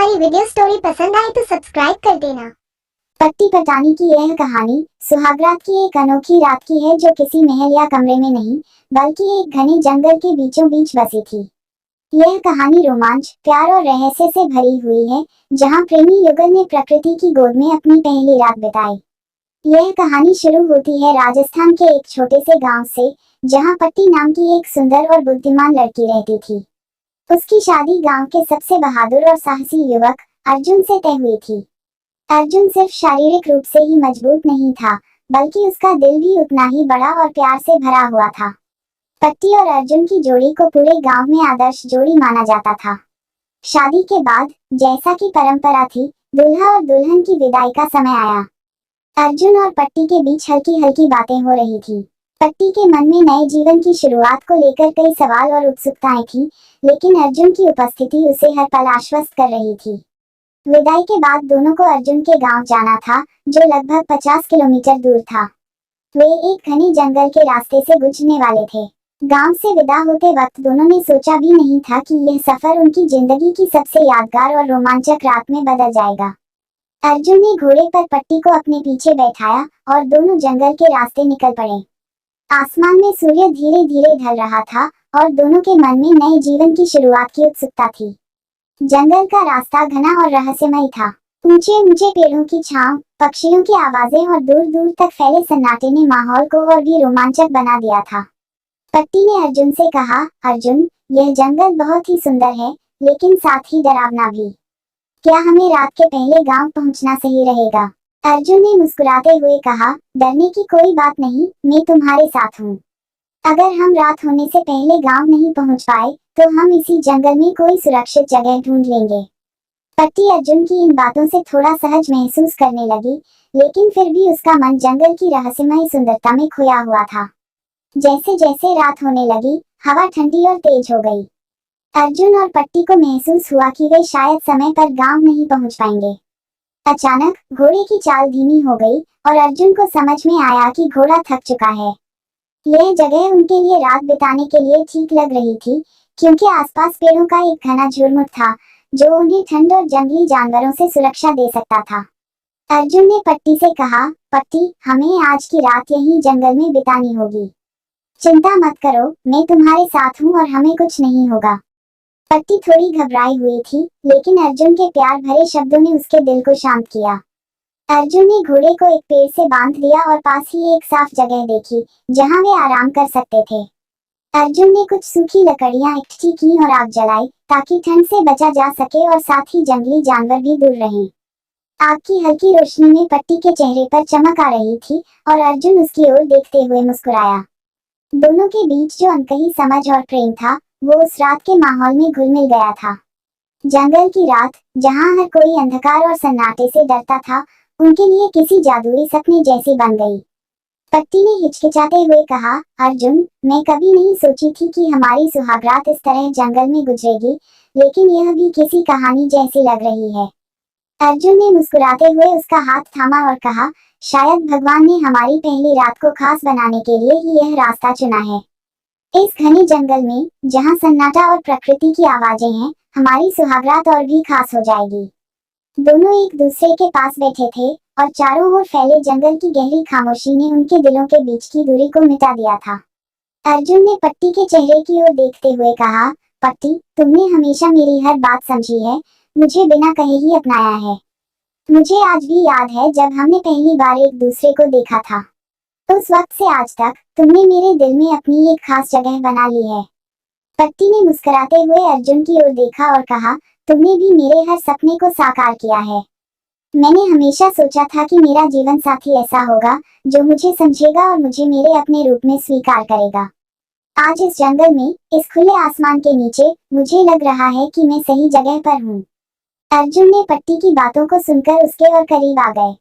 हमारी video story पसंद आए तो सब्सक्राइब कर देना। पट्टी पटानी की यह कहानी सुहागरात की एक अनोखी रात की है जो किसी महल या कमरे में नहीं बल्कि एक घने जंगल के बीचों बीच बसी थी। यह कहानी रोमांच, प्यार और रहस्य से भरी हुई है, जहां प्रेमी युगल ने प्रकृति की गोद में अपनी पहली रात बिताई। यह कहानी शुरू होती है राजस्थान के एक छोटे से गांव से, जहां पट्टी नाम की एक सुंदर और बुद्धिमान लड़की रहती थी। उसकी शादी गांव के सबसे बहादुर और साहसी युवक अर्जुन से तय हुई थी। अर्जुन सिर्फ शारीरिक रूप से ही मजबूत नहीं था, बल्कि उसका दिल भी उतना ही बड़ा और प्यार से भरा हुआ था। पट्टी और अर्जुन की जोड़ी को पूरे गांव में आदर्श जोड़ी माना जाता था। शादी के बाद, जैसा कि परंपरा थी, दूल्हा और दुल्हन की विदाई का समय आया। अर्जुन और पट्टी के बीच हल्की हल्की बातें हो रही थी। पट्टी के मन में नए जीवन की शुरुआत को लेकर कई सवाल और उत्सुकताएं थी, लेकिन अर्जुन की उपस्थिति उसे हर पल आश्वस्त कर रही थी। विदाई के बाद दोनों को अर्जुन के गांव जाना था, जो लगभग 50 किलोमीटर दूर था। वे एक घने जंगल के रास्ते से गुजरने वाले थे। गांव से विदा होते वक्त दोनों ने सोचा भी नहीं था कि यह सफर उनकी जिंदगी की सबसे यादगार और रोमांचक रात में बदल जाएगा। अर्जुन ने घोड़े पर पट्टी को अपने पीछे बैठाया और दोनों जंगल के रास्ते निकल पड़े। आसमान में सूर्य धीरे धीरे ढल रहा था और दोनों के मन में नए जीवन की शुरुआत की उत्सुकता थी। जंगल का रास्ता घना और रहस्यमय था। ऊंचे ऊंचे पेड़ों की छांव, पक्षियों की आवाजें और दूर दूर तक फैले सन्नाटे ने माहौल को और भी रोमांचक बना दिया था। पट्टी ने अर्जुन से कहा, अर्जुन, यह जंगल बहुत ही सुंदर है, लेकिन साथ ही डरावना भी। क्या हमें रात के पहले गांव पहुंचना सही रहेगा? अर्जुन ने मुस्कुराते हुए कहा, डरने की कोई बात नहीं, मैं तुम्हारे साथ हूँ। अगर हम रात होने से पहले गांव नहीं पहुंच पाए, तो हम इसी जंगल में कोई सुरक्षित जगह ढूंढ लेंगे। पट्टी अर्जुन की इन बातों से थोड़ा सहज महसूस करने लगी, लेकिन फिर भी उसका मन जंगल की रहस्यमय सुंदरता में खोया हुआ था। जैसे जैसे रात होने लगी, हवा ठंडी और तेज हो गई। अर्जुन और पट्टी को महसूस हुआ कि वे शायद समय पर गांव नहीं पहुंच पाएंगे। अचानक घोड़े की चाल धीमी हो गई और अर्जुन को समझ में आया कि घोड़ा थक चुका है। यह जगह उनके लिए रात बिताने के लिए ठीक लग रही थी, क्योंकि आसपास पेड़ों का एक घना झुरमुट था, जो उन्हें ठंड और जंगली जानवरों से सुरक्षा दे सकता था। अर्जुन ने पट्टी से कहा, पट्टी, हमें आज की रात यहीं जंगल में बितानी होगी। चिंता मत करो, मैं तुम्हारे साथ हूँ और हमें कुछ नहीं होगा। पट्टी थोड़ी घबराई हुई थी, लेकिन अर्जुन के प्यार भरे शब्दों ने उसके दिल को शांत किया। अर्जुन ने घोड़े को एक पेड़ से बांध दिया और पास ही एक साफ जगह देखी, जहां वे आराम कर सकते थे। अर्जुन ने कुछ सूखी लकड़ियां इकट्ठी की और आग जलाई, ताकि ठंड से बचा जा सके और साथ ही जंगली जानवर भी दूर रहें। आग की हल्की रोशनी में पट्टी के चेहरे पर चमक आ रही थी और अर्जुन उसकी ओर देखते हुए मुस्कुराया। दोनों के बीच जो अनकही समझ और प्रेम था, वो उस रात के माहौल में घुल मिल गया था। जंगल की रात, जहां हर कोई अंधकार और सन्नाटे से डरता था, उनके लिए किसी जादुई सपने जैसी बन गई। पट्टी ने हिचकिचाते हुए कहा, अर्जुन, मैं कभी नहीं सोची थी कि हमारी सुहागरात इस तरह जंगल में गुजरेगी, लेकिन यह भी किसी कहानी जैसी लग रही है। अर्जुन ने मुस्कुराते हुए उसका हाथ थामा और कहा, शायद भगवान ने हमारी पहली रात को खास बनाने के लिए ही यह रास्ता चुना है। इस घने जंगल में, जहां सन्नाटा और प्रकृति की आवाजें हैं, हमारी सुहागरात और भी खास हो जाएगी। दोनों एक दूसरे के पास बैठे थे और चारों ओर फैले जंगल की गहरी खामोशी ने उनके दिलों के बीच की दूरी को मिटा दिया था। अर्जुन ने पट्टी के चेहरे की ओर देखते हुए कहा, पट्टी, तुमने हमेशा मेरी हर बात समझी है, मुझे बिना कहे ही अपनाया है। मुझे आज भी याद है जब हमने पहली बार एक दूसरे को देखा था। उस वक्त से आज तक तुमने मेरे दिल में अपनी एक खास जगह बना ली है। पट्टी ने मुस्कुराते हुए अर्जुन की ओर देखा और कहा, तुमने भी मेरे हर सपने को साकार किया है। मैंने हमेशा सोचा था कि मेरा जीवन साथी ऐसा होगा, जो मुझे समझेगा और मुझे मेरे अपने रूप में स्वीकार करेगा। आज इस जंगल में, इस खुले आसमान के नीचे, मुझे लग रहा है कि मैं सही जगह पर हूँ। अर्जुन ने पट्टी की बातों को सुनकर उसके और करीब आ गए।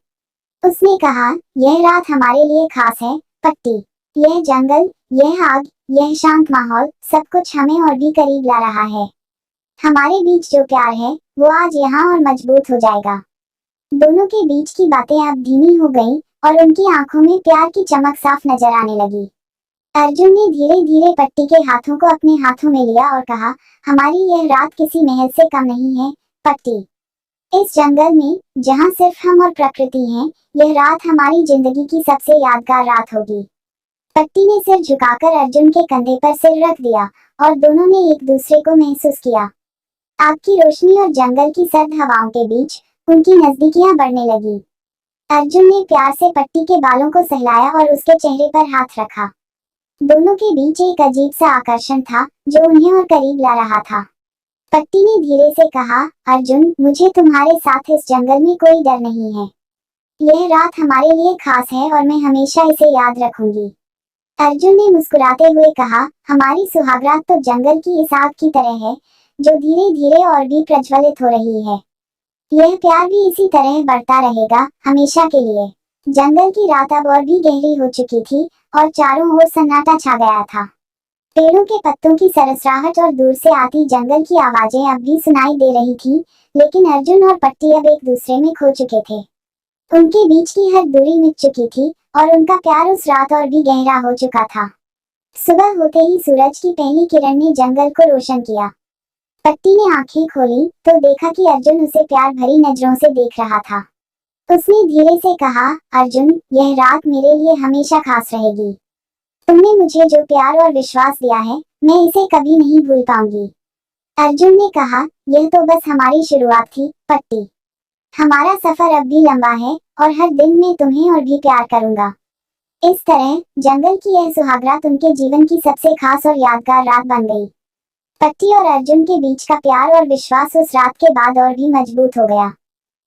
उसने कहा, यह रात हमारे लिए खास है, पट्टी। यह जंगल, यह आग, यह शांत माहौल, सब कुछ हमें और भी करीब ला रहा है। हमारे बीच जो प्यार है, वो आज यहाँ और मजबूत हो जाएगा। दोनों के बीच की बातें अब धीमी हो गईं और उनकी आंखों में प्यार की चमक साफ नजर आने लगी। अर्जुन ने धीरे धीरे पट्टी के हाथों को अपने हाथों में लिया और कहा, हमारी यह रात किसी महल से कम नहीं है, पट्टी। इस जंगल में जहाँ सिर्फ हम और प्रकृति हैं, यह रात हमारी जिंदगी की सबसे यादगार रात होगी। पट्टी ने सिर झुकाकर अर्जुन के कंधे पर सिर रख दिया और दोनों ने एक दूसरे को महसूस किया। आग की रोशनी और जंगल की सर्द हवाओं के बीच उनकी नजदीकियां बढ़ने लगी। अर्जुन ने प्यार से पट्टी के बालों को सहलाया और उसके चेहरे पर हाथ रखा। दोनों के बीच एक अजीब सा आकर्षण था जो उन्हें और करीब ला रहा था। पट्टी ने धीरे से कहा, अर्जुन, मुझे तुम्हारे साथ इस जंगल में कोई डर नहीं है। यह रात हमारे लिए खास है और मैं हमेशा इसे याद रखूंगी। अर्जुन ने मुस्कुराते हुए कहा, हमारी सुहागरात तो जंगल की इस आग की तरह है जो धीरे धीरे और भी प्रज्वलित हो रही है। यह प्यार भी इसी तरह बढ़ता रहेगा, हमेशा के लिए। जंगल की रात अब और भी गहरी हो चुकी थी और चारों ओर सन्नाटा छा गया था। पेड़ों के पत्तों की सरसराहट और दूर से आती जंगल की आवाजें अब भी सुनाई दे रही थी, लेकिन अर्जुन और पट्टी अब एक दूसरे में खो चुके थे। उनके बीच की हर दूरी मिट चुकी थी और उनका प्यार उस रात और भी गहरा हो चुका था। सुबह होते ही सूरज की पहली किरण ने जंगल को रोशन किया। पट्टी ने आंखें खोली तो देखा कि अर्जुन उसे प्यार भरी नजरों से देख रहा था। उसने धीरे से कहा, अर्जुन, यह रात मेरे लिए हमेशा खास रहेगी। तुमने मुझे जो प्यार और विश्वास दिया है, मैं इसे कभी नहीं भूल पाऊंगी। अर्जुन ने कहा, यह तो बस हमारी शुरुआत थी, पट्टी। हमारा सफर अब भी लंबा है और हर दिन मैं तुम्हें और भी प्यार करूंगा। इस तरह जंगल की यह सुहागरात उनके जीवन की सबसे खास और यादगार रात बन गई। पट्टी और अर्जुन के बीच का प्यार और विश्वास उस रात के बाद और भी मजबूत हो गया।